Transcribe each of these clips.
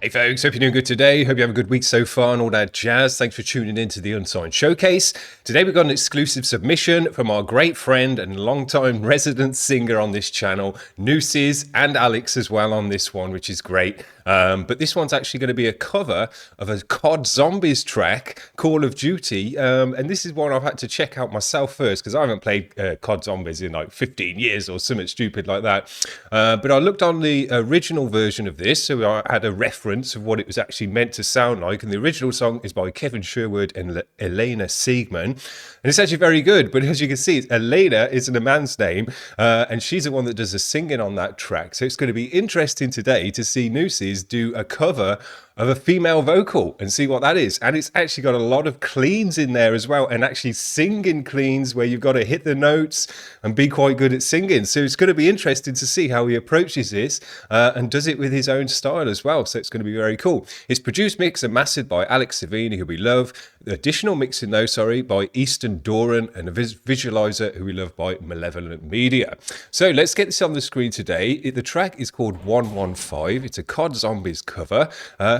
Hey folks, hope you're doing good today. Hope you have a good week so far and all that jazz. Thanks for tuning in to the Unsigned Showcase. Today we've got an exclusive submission from our great friend and longtime resident singer on this channel, NXXSES, and Alex as well on this one, which is great. But this one's actually going to be a cover of a COD Zombies track, Call of Duty. And this is one I've had to check out myself first because I haven't played COD Zombies in like 15 years or something stupid like that. But I looked on the original version of this, so I had a reference of what it was actually meant to sound like. And the original song is by Kevin Sherwood and Elena Siegman. And it's actually very good. But as you can see, Elena isn't a man's name. And she's the one that does the singing on that track. So it's going to be interesting today to see NXXSES do a cover of a female vocal and see what that is. And it's actually got a lot of cleans in there as well, and actually singing cleans where you've got to hit the notes and be quite good at singing. So it's going to be interesting to see how he approaches this and does it with his own style as well. So it's going to be very cool. It's produced, mixed and mastered by Alex Savini, who we love. The additional mixing though, by Easton Doran, and a visualizer who we love by Malevolent Media. So let's get this on the screen today. The track is called 115. It's a COD Zombies cover.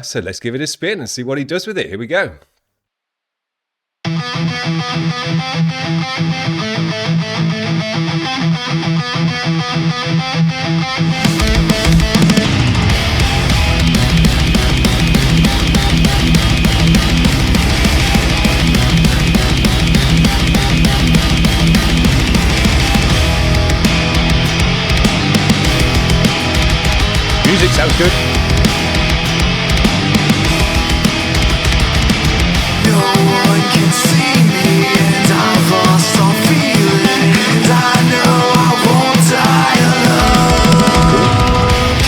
So let's give it a spin and see what he does with it. Here we go. Music sounds good. No one can see me, and I've lost all feeling, and I know I won't die alone.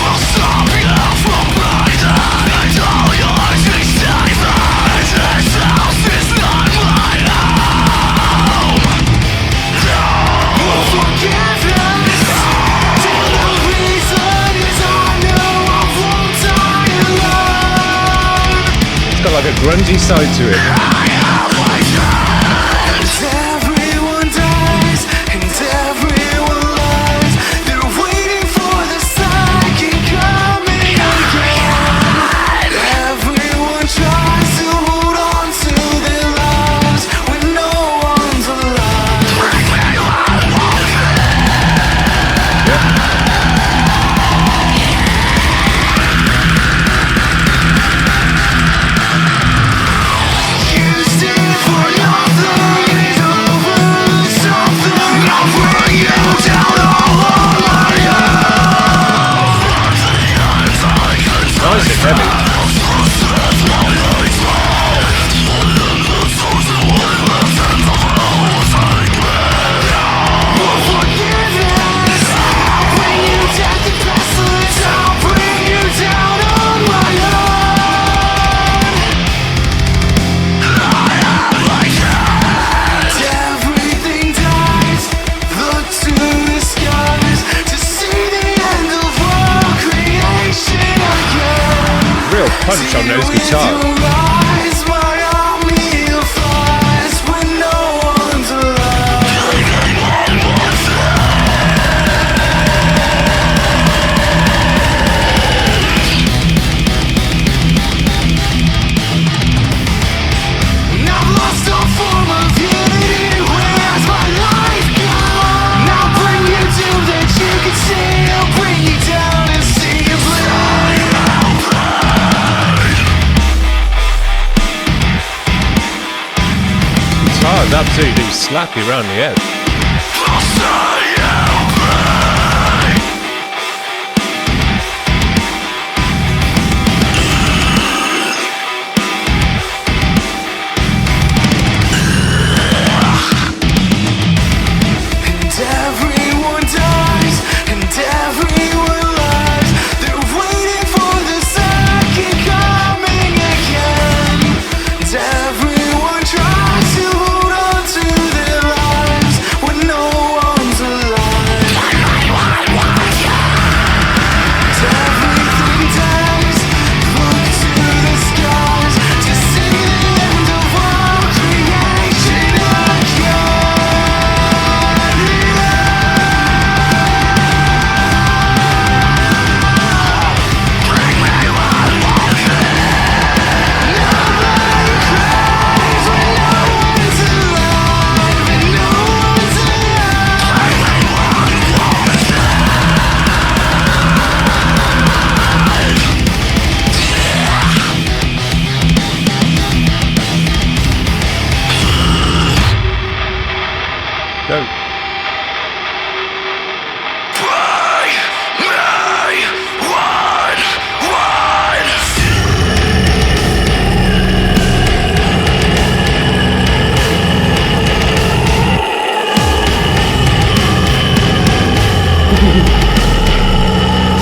I'll stop you from blinding, and all your dreams divide. This house is not my home. No forgiveness, till the reason is I know I won't die alone. It's got like a grungy side to it. Everyone dies and everyone lies. They're waiting for the second coming again. Everyone tries to hold on to their lives when no one's alive. You stand for nothing, it's over something. I'll bring you down all on my own. Nice and heavy. No forgiveness, I'll bring you death and pestilence. I'll bring you down on my own. Everything dies, look to the skies to see the end of all creation again. Real punch on those guitars. Guitar's absolutely slappy around the edge. And everyone dies, and everyone lies. They're waiting for the second coming again. And everyone tries to hold on to their lives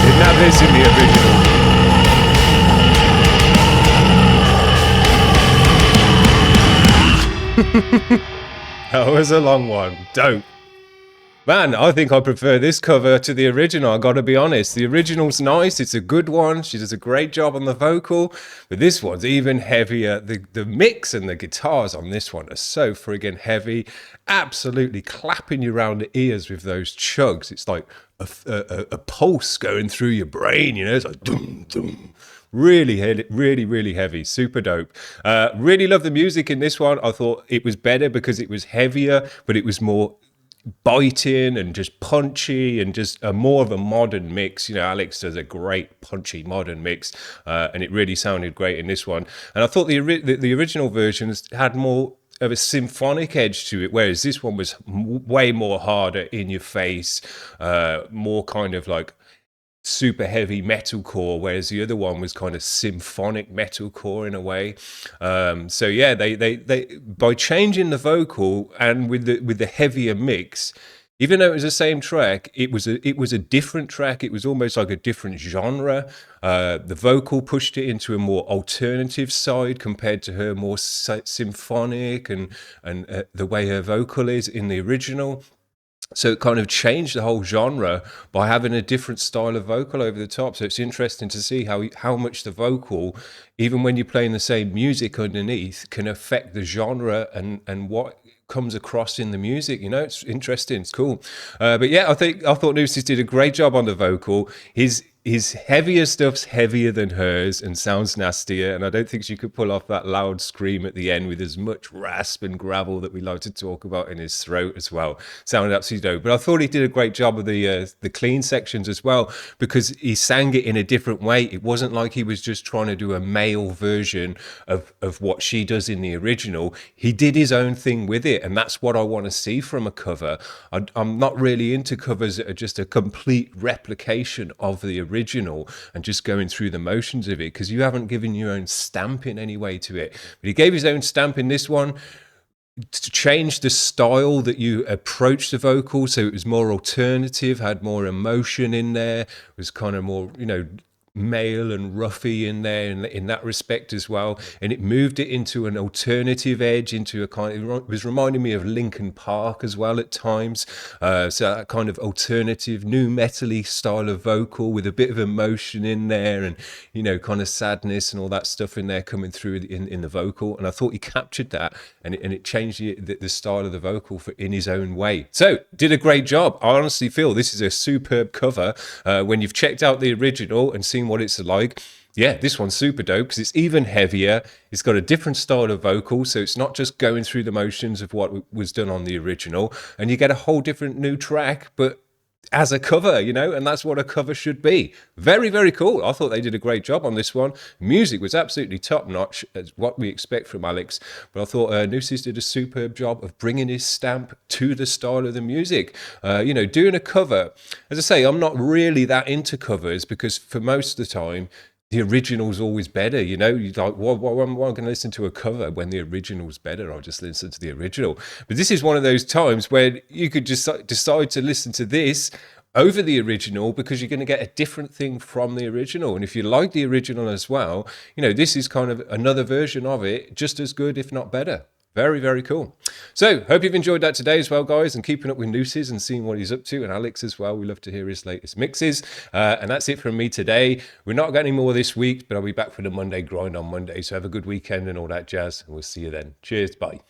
Didn't have this in the original. That was a long one. Dope. Man, I think I prefer this cover to the original, I gotta be honest. The original's nice, it's a good one, she does a great job on the vocal, but this one's even heavier. The mix and the guitars on this one are so friggin' heavy, absolutely clapping you around the ears with those chugs. It's like a pulse going through your brain, you know, it's like dum, dum. Really heavy, super dope. Really love the music in this one. I thought it was better because it was heavier, but it was more biting and just punchy and just a more of a modern mix. You know, Alex does a great punchy modern mix, and it really sounded great in this one. And I thought the original versions had more of a symphonic edge to it, whereas this one was way more harder in your face, more kind of like super heavy metalcore, whereas the other one was kind of symphonic metalcore in a way. So yeah, they by changing the vocal and with the heavier mix, even though it was the same track, it was a different track. It was almost like a different genre. The vocal pushed it into a more alternative side compared to her more symphonic and the way her vocal is in the original. So it kind of changed the whole genre by having a different style of vocal over the top. So it's interesting to see how much the vocal, even when you're playing the same music underneath, can affect the genre and what comes across in the music. You know, it's interesting. It's cool. But yeah, I thought NXXSES did a great job on the vocal. His heavier stuff's heavier than hers and sounds nastier, and I don't think she could pull off that loud scream at the end with as much rasp and gravel that we like to talk about in his throat as well. Sounded absolutely dope. But I thought he did a great job of the clean sections as well, because he sang it in a different way. It wasn't like he was just trying to do a male version of what she does in the original. He did his own thing with it, and that's what I want to see from a cover. I'm not really into covers that are just a complete replication of the original and just going through the motions of it, because you haven't given your own stamp in any way to it. But he gave his own stamp in this one to change the style that you approach the vocal, so it was more alternative, had more emotion in there, was kind of more, you know, male and roughy in there in that respect as well, and it moved it into an alternative edge, into a kind of, it was reminding me of Linkin Park as well at times, so that kind of alternative new metal-y style of vocal with a bit of emotion in there, and you know, kind of sadness and all that stuff in there coming through in the vocal. And I thought he captured that, and it changed the style of the vocal in his own way. So did a great job. I honestly feel this is a superb cover. When you've checked out the original and seen what it's like, yeah, this one's super dope because it's even heavier. It's got a different style of vocal, so it's not just going through the motions of what was done on the original, and you get a whole different new track, but as a cover, you know, and that's what a cover should be. Very, very cool. I thought they did a great job on this one. Music was absolutely top notch, as what we expect from Alex, but I thought NXXSES did a superb job of bringing his stamp to the style of the music. You know, doing a cover, as I say, I'm not really that into covers because for most of the time, the original's always better, you know. You're like, why am I going to listen to a cover when the original's better? I'll just listen to the original. But this is one of those times where you could just decide to listen to this over the original because you're going to get a different thing from the original. And if you like the original as well, you know, this is kind of another version of it, just as good, if not better. Very, very cool. So, hope you've enjoyed that today as well, guys, and keeping up with NXXSES and seeing what he's up to, and Alex as well. We love to hear his latest mixes. And that's it from me today. We're not getting any more this week, but I'll be back for the Monday grind on Monday. So have a good weekend and all that jazz, and we'll see you then. Cheers. Bye.